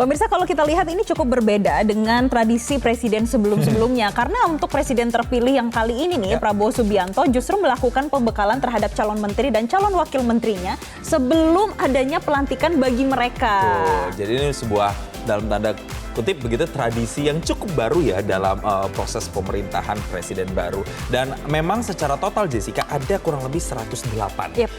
Pemirsa, kalau kita lihat ini cukup berbeda dengan tradisi presiden sebelum-sebelumnya. Karena untuk presiden terpilih yang kali ini nih, Prabowo Subianto justru melakukan pembekalan terhadap calon menteri dan calon wakil menterinya sebelum adanya pelantikan bagi mereka. Jadi ini sebuah dalam tanda kutip begitu tradisi yang cukup baru ya dalam proses pemerintahan presiden baru. Dan memang secara total Jessica ada kurang lebih 108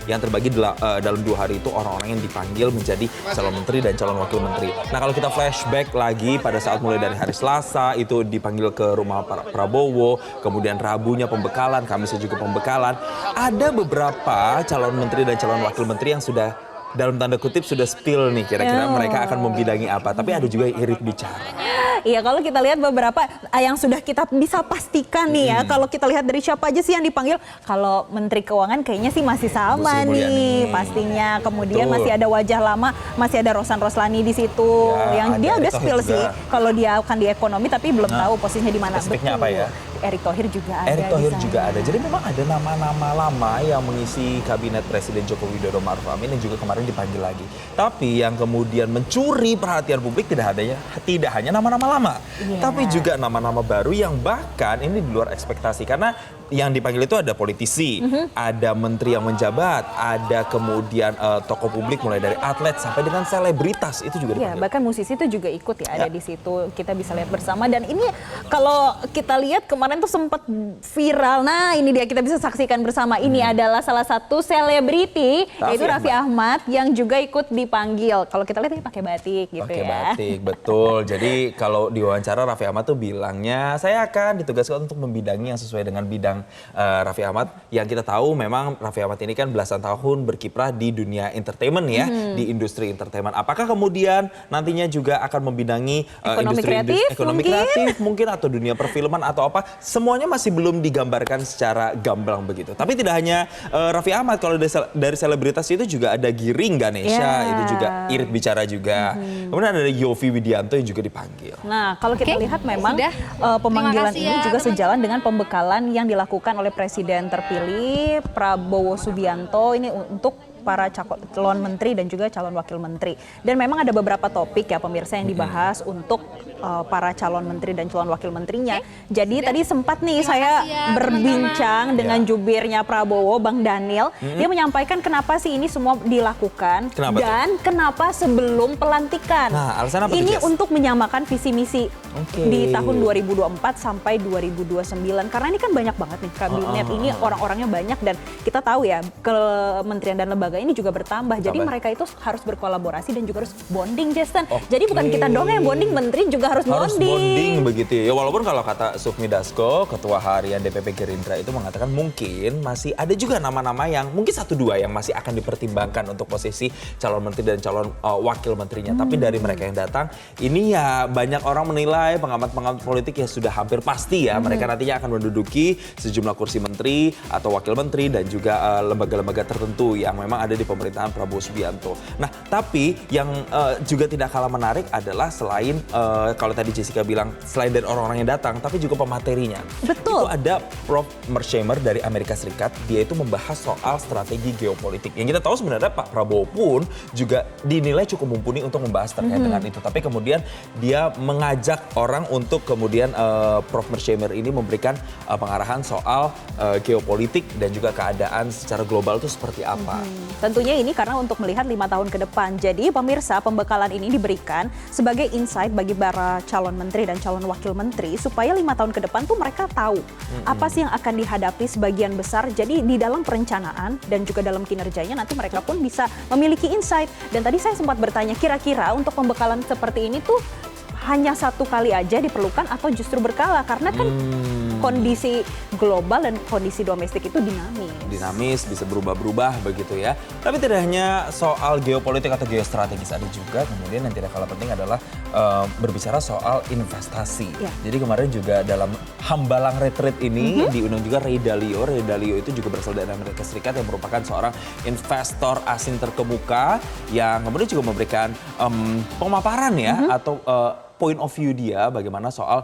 yang terbagi dalam 2 hari itu orang-orang yang dipanggil menjadi calon menteri dan calon wakil menteri. Nah kalau kita flashback lagi pada saat mulai dari hari Selasa itu dipanggil ke rumah Prabowo, kemudian Rabunya pembekalan, Kamisnya juga pembekalan. Ada beberapa calon menteri dan calon wakil menteri yang sudah dalam tanda kutip sudah spill nih kira-kira mereka akan membidangi apa. Tapi ada juga yang irit bicara. Iya, kalau kita lihat beberapa yang sudah kita bisa pastikan nih ya. Kalau kita lihat dari siapa aja sih yang dipanggil. Kalau Menteri Keuangan kayaknya sih masih sama nih pastinya. Kemudian masih ada wajah lama, masih ada Rosan Roslani di situ. Yang dia udah spill sih kalau dia akan di ekonomi tapi belum tahu posisinya di mana. Spesifiknya apa ya? Erick Thohir juga ada. Erick Thohir juga ada. Jadi memang ada nama-nama lama yang mengisi kabinet Presiden Joko Widodo Ma'ruf Amin yang juga kemarin dipanggil lagi. Tapi yang kemudian mencuri perhatian publik tidak hanya nama-nama lama, tapi juga nama-nama baru yang bahkan ini di luar ekspektasi. Karena yang dipanggil itu ada politisi, ada menteri yang menjabat, ada kemudian tokoh publik mulai dari atlet sampai dengan selebritas itu juga dipanggil. Bahkan musisi itu juga ikut ya ada di situ. Kita bisa lihat bersama dan ini kalau kita lihat kemarin tuh sempat viral. Nah, ini dia kita bisa saksikan bersama. Ini adalah salah satu selebriti yaitu Raffi Ahmad yang juga ikut dipanggil. Kalau kita lihat ini pakai batik gitu Pakai batik, betul. Jadi kalau diwawancara Raffi Ahmad tuh bilangnya saya akan ditugaskan untuk membidangi yang sesuai dengan bidang Raffi Ahmad. Yang kita tahu memang Raffi Ahmad ini kan belasan tahun berkiprah di dunia entertainment ya, di industri entertainment. Apakah kemudian nantinya juga akan membidangi ekonomi kreatif mungkin atau dunia perfilman atau apa? Semuanya masih belum digambarkan secara gamblang begitu. Tapi tidak hanya Raffi Ahmad, kalau dari selebritas itu juga ada Giring Ganesha, itu juga irit bicara juga. Kemudian ada Yovie Widianto yang juga dipanggil. Nah, kalau kita lihat memang pemanggilan ini juga sejalan dengan pembekalan yang dilakukan oleh Presiden terpilih Prabowo Subianto ini untuk para calon menteri dan juga calon wakil menteri. Dan memang ada beberapa topik ya pemirsa yang dibahas untuk para calon menteri dan calon wakil menterinya. Jadi tadi sempat nih saya berbincang dengan jubirnya Prabowo, Bang Daniel. Dia menyampaikan kenapa sih ini semua dilakukan dan kenapa sebelum pelantikan. Nah, alasan apa ini untuk menyamakan visi misi di tahun 2024 sampai 2029. Karena ini kan banyak banget nih kabinet ini orang-orangnya banyak dan kita tahu ya kementerian dan lembaga ini juga bertambah. Jadi mereka itu harus berkolaborasi dan juga harus bonding, Jason. Jadi bukan kita doang yang bonding, menteri juga harus bonding begitu ya. Walaupun kalau kata Sufmi Dasko, ketua harian DPP Gerindra itu mengatakan mungkin masih ada juga nama-nama yang mungkin 1-2 yang masih akan dipertimbangkan untuk posisi calon menteri dan calon wakil menterinya. Tapi dari mereka yang datang, ini ya banyak orang menilai, pengamat-pengamat politik ya sudah hampir pasti ya mereka nantinya akan menduduki sejumlah kursi menteri atau wakil menteri dan juga lembaga-lembaga tertentu yang memang ada di pemerintahan Prabowo Subianto. Nah, tapi yang juga tidak kalah menarik adalah selain kalau tadi Jessica bilang selain dari orang-orang yang datang, tapi juga pematerinya. Betul. Itu ada Prof. Mershamer dari Amerika Serikat. Dia itu membahas soal strategi geopolitik. Yang kita tahu sebenarnya Pak Prabowo pun juga dinilai cukup mumpuni untuk membahas terkait dengan itu. Tapi kemudian dia mengajak orang untuk kemudian Prof. Mershamer ini memberikan pengarahan soal geopolitik dan juga keadaan secara global itu seperti apa. Tentunya ini karena untuk melihat 5 tahun ke depan. Jadi pemirsa, pembekalan ini diberikan sebagai insight bagi para calon menteri dan calon wakil menteri supaya 5 tahun ke depan tuh mereka tahu apa sih yang akan dihadapi sebagian besar. Jadi di dalam perencanaan dan juga dalam kinerjanya nanti mereka pun bisa memiliki insight. Dan tadi saya sempat bertanya kira-kira untuk pembekalan seperti ini tuh hanya 1 kali aja diperlukan atau justru berkala karena kan kondisi global dan kondisi domestik itu dinamis, bisa berubah-berubah begitu ya. Tapi tidak hanya soal geopolitik atau geostrategis, ada juga kemudian yang tidak kalah penting adalah berbicara soal investasi. Jadi kemarin juga dalam Hambalang Retreat ini diundang juga Ray Dalio. Ray Dalio itu juga berasal dari Amerika Serikat yang merupakan seorang investor asing terkemuka yang kemudian juga memberikan pemaparan ya atau point of view dia bagaimana soal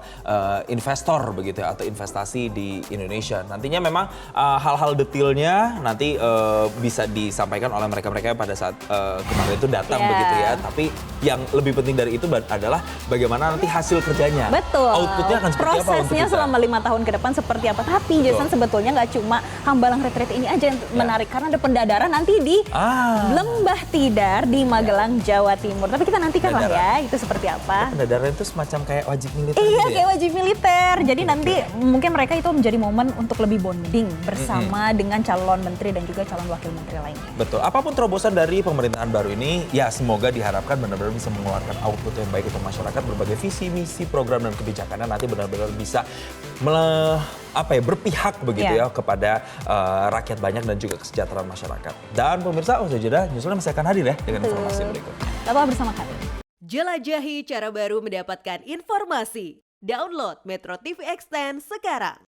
investor begitu ya, atau investasi di Indonesia. Nantinya memang hal-hal detailnya nanti bisa disampaikan oleh mereka-mereka pada saat kemarin itu datang begitu ya. Tapi yang lebih penting dari itu adalah bagaimana nanti hasil kerjanya. Betul. Outputnya akan seperti apa? Prosesnya selama 5 tahun ke depan seperti apa. Tapi Jason sebetulnya nggak cuma Hambalang Retreat ini aja yang menarik. Karena ada pendadaran nanti di Lembah Tidar di Magelang, Jawa Timur. Tapi kita nantikan lah ya itu seperti apa. Pendadaran itu semacam kayak wajib militer. Iya, gitu ya? kayak wajib militer. Jadi nanti mungkin mereka itu menjadi momen untuk lebih bonding bersama dengan calon menteri dan juga calon wakil menteri lainnya. Betul. Apapun terobosan dari pemerintahan baru ini, ya semoga diharapkan benar-benar bisa mengeluarkan output yang baik untuk masyarakat, berbagai visi, misi, program dan kebijakannya nanti benar-benar bisa berpihak begitu ya kepada rakyat banyak dan juga kesejahteraan masyarakat. Dan pemirsa, usai jeda, Newsline masih akan hadir ya dengan informasi berikutnya. Tetaplah bersama kami. Jelajahi cara baru mendapatkan informasi. Download Metro TV Extend sekarang.